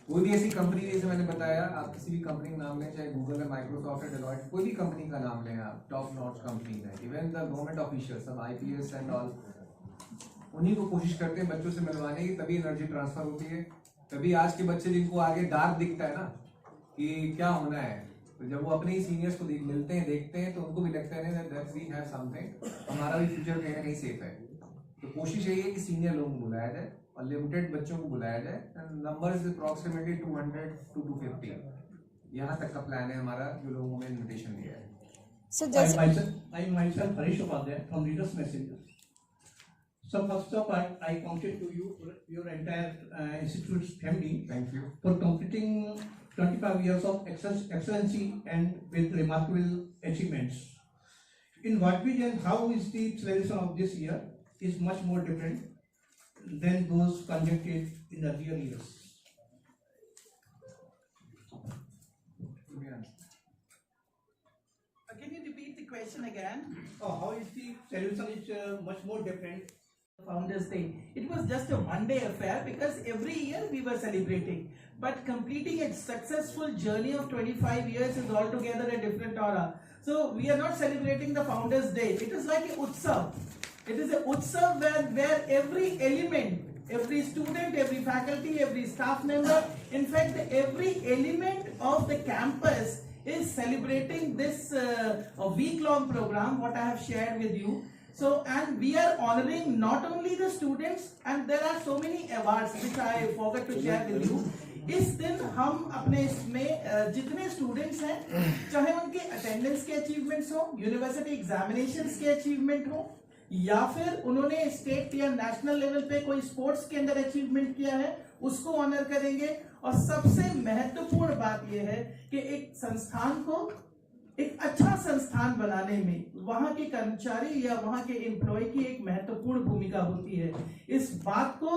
Speaker 3: कोई भी ऐसी कंपनी जैसे मैंने बताया, आप किसी भी कंपनी का नाम लें, चाहे गूगल है, माइक्रोसॉफ्ट है, डेलॉयट, कोई भी कंपनी का नाम लें आप, टॉप नॉच कंपनी है, इवन द गवर्नमेंट ऑफिशियल्स, सब IPS एंड ऑल, उन्हीं को कोशिश करते हैं बच्चों से मिलवाने की, तभी एनर्जी ट्रांसफर होती है। तभी आज के बच्चे जिनको आगे डार्क दिखता है ना कि क्या होना है, तो जब वो अपने ही सीनियर्स को मिलते हैं, देखते हैं, तो उनको भी लगता है दैट वी हैव समथिंग, हमारा भी फ्यूचर कहीं ना कहीं सेफ है। तो कोशिश यही है कि सीनियर लोगों को बुलाया जाए और लिमिटेड बच्चों को बुलाया जाए। नंबर इज अप्रॉक्सीमेटली 200 to 250, यहाँ तक का प्लान है हमारा, जो लोगों में इन्विटेशन दिया है।
Speaker 8: I myself Harish Upadhyay from Leaders Messenger. So first of all, I congratulate to you, your entire institute's family,
Speaker 3: Thank you.
Speaker 8: for completing 25 years of excellency and with remarkable achievements. In what we and how is the celebration of this year is much more different than those conducted in the earlier years.
Speaker 1: Can you repeat the question again?
Speaker 8: How is the celebration is much more different?
Speaker 1: Founders Day. It was just a one-day affair because every year we were celebrating. But completing a successful journey of 25 years is altogether a different aura. So we are not celebrating the Founders Day. It is like a utsav. It is a utsav where every element, every student, every faculty, every staff member, in fact every element of the campus is celebrating this week-long program, what I have shared with you. So, and we are honoring not only the students, and there are so many awards which I forgot to share with you. इस दिन हम अपने इसमें जितने स्टूडेंट्स हैं, चाहे उनके अटेंडेंस के अचीवमेंट्स हो, यूनिवर्सिटी एग्जामिनेशंस के अचीवमेंट हो, या फिर उन्होंने स्टेट या नेशनल लेवल पे कोई स्पोर्ट्स के अंदर अचीवमेंट किया है, उसको ऑनर करेंगे। और सबसे महत्वपूर्ण बात यह है कि एक संस्थान को एक अच्छा संस्थान बनाने में वहां के कर्मचारी या वहां के एम्प्लॉय की एक महत्वपूर्ण भूमिका होती है। इस बात को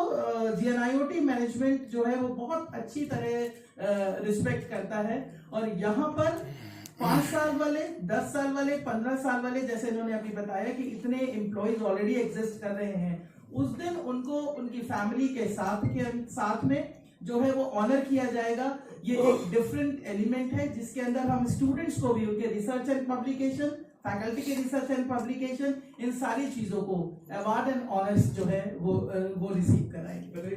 Speaker 1: GNIOT मैनेजमेंट जो है वो बहुत अच्छी तरह रिस्पेक्ट करता है। और यहाँ पर 5 साल वाले, 10 साल वाले, 15 साल वाले, जैसे इन्होंने अभी बताया कि इतने एम्प्लॉयज ऑलरेडी एग्जिस्ट कर रहे हैं, उस दिन उनको उनकी फैमिली के साथ में जो है वो ऑनर किया जाएगा। ये एक डिफरेंट एलिमेंट है जिसके अंदर हम स्टूडेंट्स को भी उनके रिसर्च एंड पब्लिकेशन, फैकल्टी के रिसर्च एंड पब्लिकेशन, इन सारी चीजों को अवार्ड एंड ऑनर्स जो है वो रिसीव कराएंगे।
Speaker 8: Whether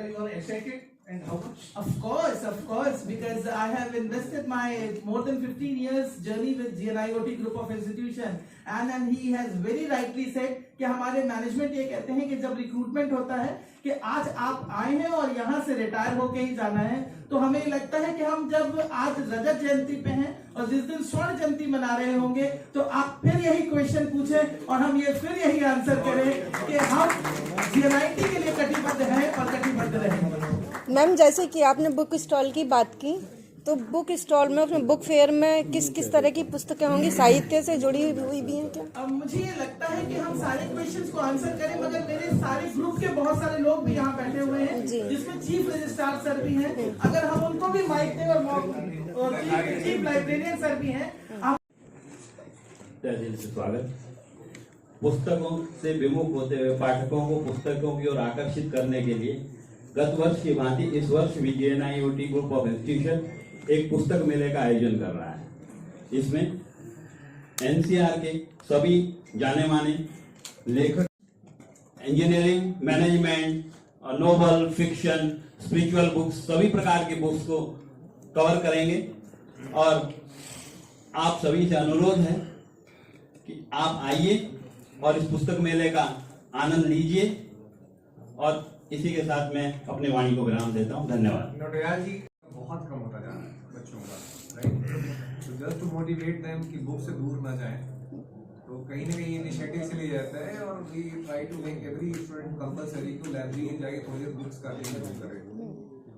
Speaker 8: you are excited and how much?
Speaker 1: Of course, because I have invested my more than 15 years journey with GNIOT group of institution, and he has very rightly said कि हमारे मैनेजमेंट ये कहते हैं कि जब रिक्रूटमेंट होता है कि आज आप आए हैं और यहाँ से रिटायर होके ही जाना है, तो हमें लगता है कि हम जब आज रजत जयंती पे हैं और जिस दिन स्वर्ण जयंती मना रहे होंगे तो आप फिर यही क्वेश्चन पूछें और हम ये फिर यही आंसर करें कि हम GNIT के लिए कटिबद्ध हैं और कटिबद्ध रहेंगे।
Speaker 9: मैम, जैसे कि आपने बुक स्टॉल की बात की, तो बुक स्टॉल में, उसमें बुक फेयर में किस किस तरह की पुस्तकें होंगी, साहित्य से जुड़ी हुई भी हैं क्या?
Speaker 1: अब मुझे ये लगता है कि हम सारे क्वेश्चंस को आंसर करें, मगर मेरे सारे ग्रुप के बहुत सारे लोग भी यहाँ बैठे हुए हैं जिसमें चीफ रजिस्ट्रार सर भी हैं, अगर हम उनको भी माइक दें और चीफ लाइब्रेरियन सर भी हैं।
Speaker 10: दिल से स्वागत। पुस्तकों से विमुख होते हुए पाठकों को पुस्तकों की ओर आकर्षित करने के लिए गत वर्ष की भांति इस वर्ष भी GNIOT ग्रुप ऑफ इंस्टीट्यूशन एक पुस्तक मेले का आयोजन कर रहा है। इसमें NCR के सभी जाने माने लेखक engineering, management, novel, fiction, spiritual books, सभी प्रकार की बुक्स को कवर करेंगे। और आप सभी से अनुरोध है कि आप आइए और इस पुस्तक मेले का आनंद लीजिए। और इसी के साथ मैं अपने वाणी को विराम देता हूँ। धन्यवाद।
Speaker 3: नोटियाल जी बहुत कम होता जा रहा है बच्चों का, राइट? तो जस्ट टू मोटिवेट देम कि बुक से दूर ना जाएं, तो कहीं ना कहीं इनिशिएटिव से लिया जाता है और we try to make every student compulsory to library जाके थोड़ी देर बुक्स का रीडिंग करे,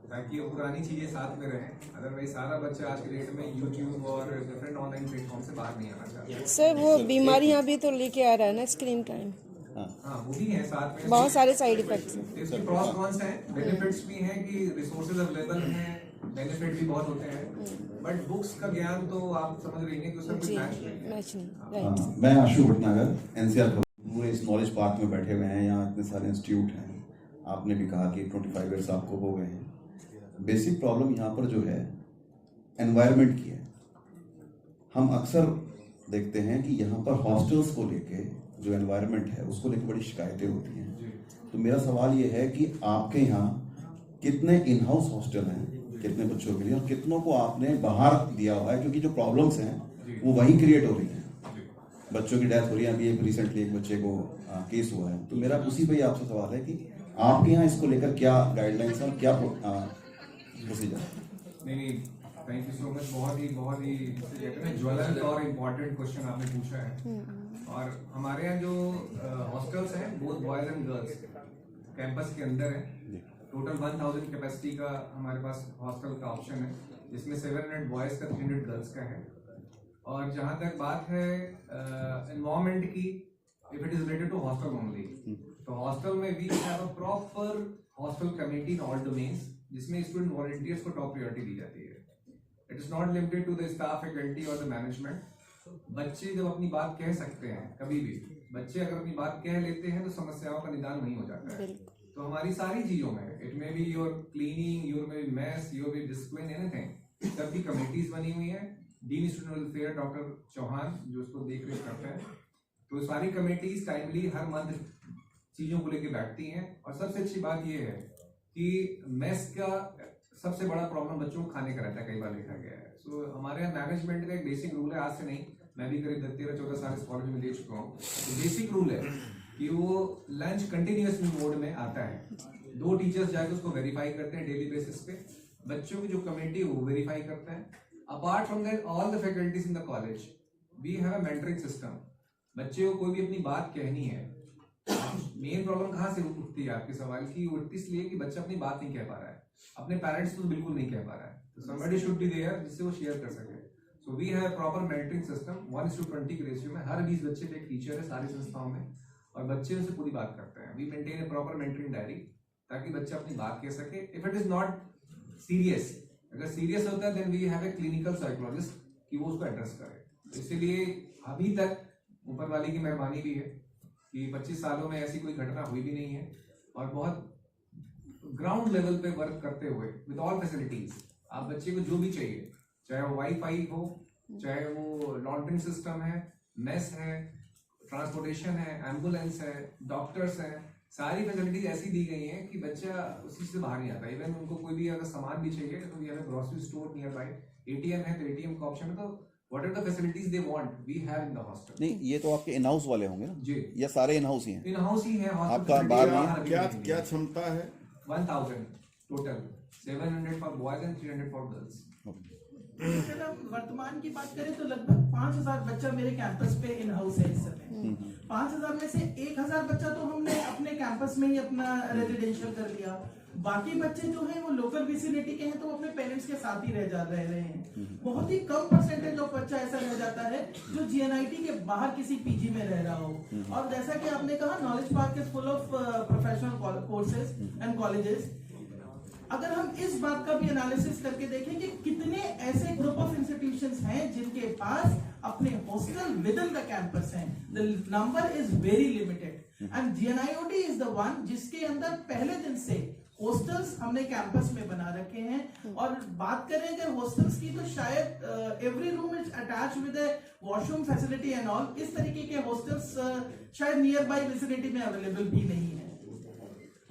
Speaker 3: ताकि वो पुरानी चीजें साथ में रहें। अदरवाइज सारा बच्चा आज के डेट में यूट्यूब और डिफरेंट ऑनलाइन प्लेटफॉर्म से बाहर नहीं आना चाहता।
Speaker 9: सर, वो बीमारियां भी तो लेके आ रहा है ना, स्क्रीन टाइम।
Speaker 3: हाँ, वो भी है साथ में,
Speaker 9: बहुत सारे साइड इफेक्ट्स हैं।
Speaker 3: इसके प्रॉस कॉन्स हैं, बेनिफिट्स भी हैं कि रिसोर्सेज अवेलेबल हैं, बेनिफिट भी बहुत होते हैं, बट बुक्स का ज्ञान तो आप समझ रही हैं कि उसमें कुछ मैच नहीं।
Speaker 11: मैं आशु भटनागर, NCR पूरे इस नॉलेज पार्क में बैठे हुए हैं। यहाँ इतने सारे इंस्टीट्यूट हैं, आपने भी कहा कि 25 ईयर्स आपको हो गए हैं। बेसिक प्रॉब्लम यहाँ पर जो है एनवायरनमेंट की है। हम अक्सर देखते हैं कि यहाँ पर हॉस्टल्स को लेके जो एनवायरनमेंट है उसको लेकर बड़ी शिकायतें होती हैं। तो मेरा सवाल ये है कि आपके यहाँ कितने इन हाउस हॉस्टल हैं, कितने बच्चों के लिए, और कितनों को आपने बाहर दिया हुआ है? क्योंकि जो प्रॉब्लम्स हैं वो वहीं क्रिएट हो रही हैं। बच्चों की डेथ हो रही है, अभी रिसेंटली एक बच्चे को केस हुआ है। तो मेरा उसी पे आपसे सवाल है कि आपके यहाँ इसको लेकर क्या गाइडलाइंस और क्या प्रोसीजर?
Speaker 3: नहीं, थैंक यू सो मच। बहुत ही कहते हैं ज्वलंत और इम्पोर्टेंट क्वेश्चन आपने पूछा है। और हमारे यहाँ जो हॉस्टल्स हैं both boys and girls campus के अंदर है। टोटल 1000 कैपेसिटी का हमारे पास हॉस्टल का ऑप्शन है, जिसमें 700 बॉयज का 300 गर्ल्स का है। और जहाँ तक बात है एनवायरमेंट की, if it is related to hostel only, तो हॉस्टल में we have a proper hostel committee in all domains, जिसमें स्टूडेंट वॉलंटियर्स को टॉप प्रायोरिटी दी जाती है। It is not limited to the staff, faculty और द मैनेजमेंट। बच्चे जब अपनी बात कह सकते हैं, कभी भी बच्चे अगर अपनी बात कह लेते हैं तो समस्याओं का निदान वहीं हो जाता है। तो हमारी सारी चीजों में, it may be your cleaning, your may be mess, your be discipline, anything, सबकी कमेटीज बनी हुई है। Dean student welfare doctor Chauhan जो उसको देख रेख करते हैं, तो सारी कमेटीज टाइमली हर मंथ चीजों को लेकर बैठती हैं। और सबसे अच्छी बात यह है कि मेस का सबसे बड़ा प्रॉब्लम बच्चों को खाने का रहता है, कई बार देखा गया है। सो हमारे यहाँ मैनेजमेंट का एक बेसिक रूल है, आज से नहीं, मैं भी करीब 13-14 साल इस कॉलेज में दे चुका हूँ। तो बेसिक रूल है कि वो लंच कंटिन्यूअस मोड में आता है। 2 टीचर्स जाके उसको वेरीफाई करते हैं डेली बेसिस पे। बच्चों की जो कमेटी है वो वेरीफाई करते हैं। Apart from that all the faculties in the college we have a mentoring system. बच्चे को कोई भी अपनी बात कहनी है, मेन प्रॉब्लम कहाँ से उठती है आपके सवाल की? उठती इसलिए कि बच्चा अपनी बात नहीं कह पा रहा है, अपने पेरेंट्स को तो बिल्कुल नहीं कह पा रहा है। तो somebody should be there जिससे वो शेयर कर सके। So we have proper mentoring system, 1:20 के रेशियो में। हर 20 बच्चे पे एक टीचर है सारी संस्थाओं में, और बच्चे उनसे पूरी बात करते हैं। We maintain a proper mentoring diary ताकि बच्चा अपनी बात कह सके। If it is not serious, अगर सीरियस होता है then we have a clinical psychologist कि वो उसको एड्रेस करे। इसीलिए अभी तक ऊपर वाली की मेहरबानी भी है कि 25 सालों में ऐसी कोई घटना हुई भी नहीं है। और बहुत ग्राउंड लेवल पे वर्क करते हुए विद ऑल फैसिलिटीज, आप बच्चे को जो भी चाहिए, चाहे वो वाईफाई हो, चाहे वो लॉन्ड्रिंग सिस्टम है, मेस है, ट्रांसपोर्टेशन है, एम्बुलेंस है, डॉक्टर्स हैं, सारी फैसिलिटीज ऐसी दी गई हैं कि बच्चा उसी से बाहर नहीं आता। इवन उनको कोई भी अगर सामान भी चाहिए तो we have a grocery store nearby, ATM है तो एटीएम का ऑप्शन है, तो what are the facilities they want we have in the hostel.
Speaker 11: नहीं, ये तो आपके इन हाउस वाले होंगे ना
Speaker 3: जी,
Speaker 11: या सारे इन हाउस ही हैं?
Speaker 3: इन हाउस ही है।
Speaker 11: आपका बाहर
Speaker 6: क्या क्षमता है?
Speaker 3: 1000 total, 700 for boys and 300 for girls.
Speaker 1: अगर हम वर्तमान की बात करें तो लगभग 5000 बच्चा मेरे कैंपस पे इन हाउस है इस समय। 5000 में से 1000 बच्चा तो हमने अपने कैंपस में ही अपना रेजिडेंशियल कर लिया। बाकी बच्चे जो हैं वो लोकल विसिनिटी के हैं, तो वो अपने पेरेंट्स के साथ ही रह रहे हैं। बहुत ही कम परसेंटेज ऑफ बच्चा ऐसा रह जाता है जो जीएनआईटी के बाहर किसी पीजी में रह रहा हो। और जैसा कि आपने कहा, knowledge park is full of professional courses and colleges. अगर हम इस बात का भी एनालिसिस करके देखें कि कितने ऐसे ग्रुप ऑफ इंस्टीट्यूशंस हैं जिनके पास अपने hostel within the campus हैं, the number is very limited. And GNIOT is the one जिसके अंदर पहले दिन से हॉस्टल्स हमने कैंपस में बना रखे हैं। और बात करें अगर हॉस्टल्स की, तो शायद every room is attach with A washroom facility and all. इस तरीके के हॉस्टल्स शायद नियर बाई विसिनिटी में अवेलेबल भी नहीं है।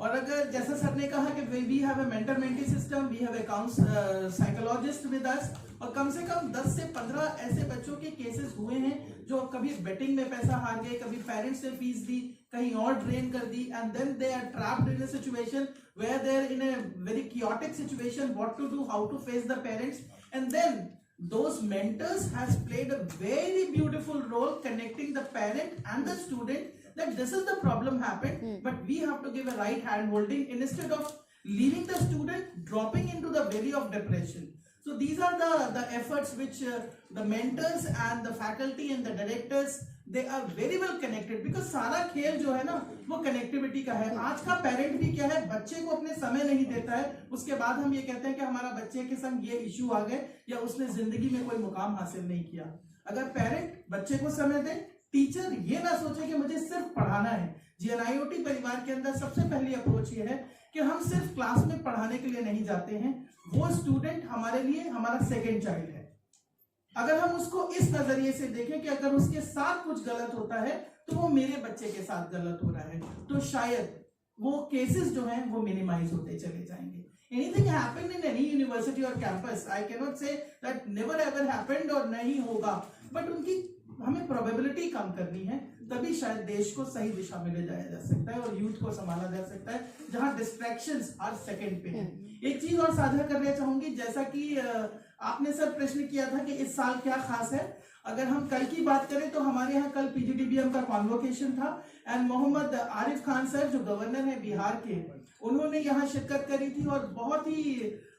Speaker 1: और अगर जैसा सर ने कहा कि we have a mentor mentee system, we have a psychologist with us, और कम से कम 10 से 15 ऐसे बच्चों के केसेस हुए हैं जो कभी बेटिंग में पैसा हार गए, कभी पेरेंट्स ने फीस दी, कहीं और ड्रेन कर दी, and then they are trapped in a situation where they are in a very chaotic situation, what to do, how to face the parents, and then those mentors has played a very beautiful role connecting the parent and the student that this is the problem happened, but we have to give a right hand holding instead of leaving the student dropping into the valley of depression. So these are the efforts which the mentors and the faculty and the directors, they are very well connected, because सारा खेल जो है ना वो कनेक्टिविटी का है। आज का पेरेंट भी क्या है, बच्चे को अपने समय नहीं देता है, उसके बाद हम ये कहते हैं कि हमारा बच्चे के संग ये इश्यू आ गए या उसने जिंदगी में कोई मुकाम हासिल नहीं किया। अगर पेरेंट बच्चे को समय दे, टीचर ये ना सोचे कि मुझे सिर्फ पढ़ाना है। जीएनआईओटी परिवार के अंदर सबसे पहली अप्रोच ये है कि हम सिर्फ क्लास में पढ़ाने के लिए नहीं जाते हैं, वो स्टूडेंट हमारे लिए हमारा सेकंड चाइल्ड है। अगर हम उसको इस नजरिए से देखें कि अगर उसके साथ कुछ गलत होता है तो वो मेरे बच्चे के साथ गलत हो रहा है, तो शायद वो केसेस जो हैं वो मिनिमाइज होते चले जाएंगे। Anything happened in any university or campus, I cannot say that never ever happened और नहीं होगा, but उनकी हमें प्रोबेबिलिटी कम करनी है, तभी शायद देश को सही दिशा में ले जाया जा सकता है और यूथ को संभाला जा सकता है, जहां डिस्ट्रैक्शंस हर सेकंड पे हैं। एक चीज और साझा करना चाहूंगी, जैसा कि आपने सर प्रश्न किया था कि इस साल क्या खास है। अगर हम कल की बात करें तो हमारे यहाँ कल पीजीडीबीएम का कॉन्वोकेशन था, एंड मोहम्मद आरिफ खान सर जो गवर्नर है बिहार के, उन्होंने यहाँ शिरकत करी थी और बहुत ही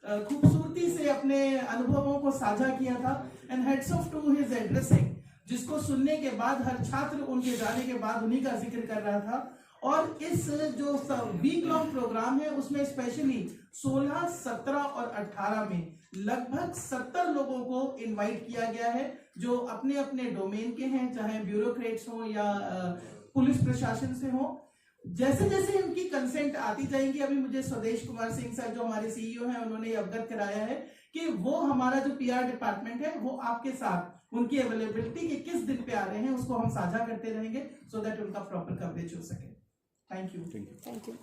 Speaker 1: खूबसूरती से अपने अनुभवों को साझा किया था। And heads off to his addressing, जिसको सुनने के बाद हर छात्र उनके जाने के बाद उन्हीं का जिक्र कर रहा था। और इस जो वीक लॉन्ग प्रोग्राम है उसमें स्पेशली 16, 17 और 18 में लगभग 70 लोगों को इनवाइट किया गया है जो अपने अपने डोमेन के हैं, चाहे ब्यूरोक्रेट्स हो या पुलिस प्रशासन से हो। जैसे जैसे इनकी कंसेंट आती जाएंगी, अभी मुझे स्वदेश कुमार सिंह सर जो हमारे सीईओ हैं उन्होंने अवगत कराया है कि वो हमारा जो पीआर डिपार्टमेंट है वो आपके साथ उनकी अवेलेबिलिटी के किस दिन पे आ रहे हैं उसको हम साझा करते रहेंगे, सो दैट उनका प्रॉपर कवरेज हो सके। Thank you.